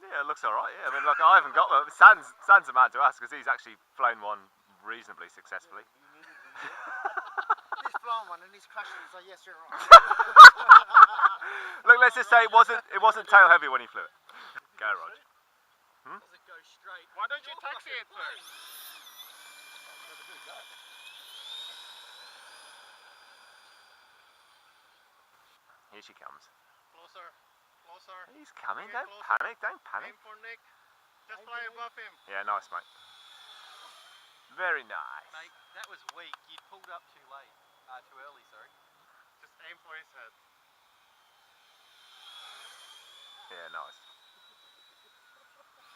Yeah, it looks alright, yeah. I mean, look, I haven't got one. San's a man to ask because he's actually flown one reasonably successfully. He's flown one and he's crashed it, so yes, you're right. Look, let's just say it wasn't tail heavy when he flew it. Go, Rog. Does it go straight? Why don't you taxi it first? Here she comes. Closer, closer. He's coming. Bring it Don't closer. panic. Don't panic. Aim for Nick. Just fly above him. Yeah, nice, mate. Very nice. Mate, that was weak. You pulled up too late. Too early, sorry. Just aim for his head. Yeah, nice.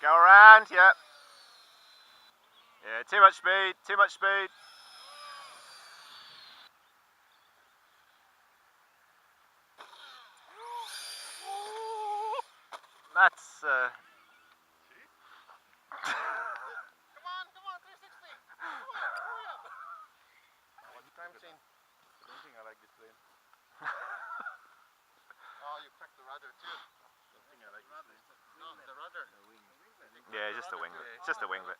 Go around, yeah. Yeah, too much speed, too much speed. That's, Come on, 360. Come on, hurry up. Time chain. I don't think I like this plane. Oh, you cracked the rudder too. I don't think I like this plane. No, the rudder. The wing. yeah, just the winglet. It's just the winglet.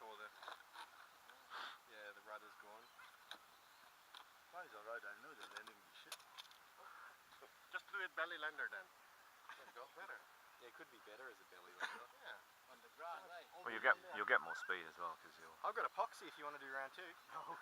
Tore the... Yeah, the rudder's gone. Flies alright, I know the landing is shit. Just do it belly lander then. There you go, better. Yeah, it could be better as a belly lander. Yeah. On the ground, eh? Well, you'll get more speed as well because you'll. I've got epoxy if you want to do round 2. No.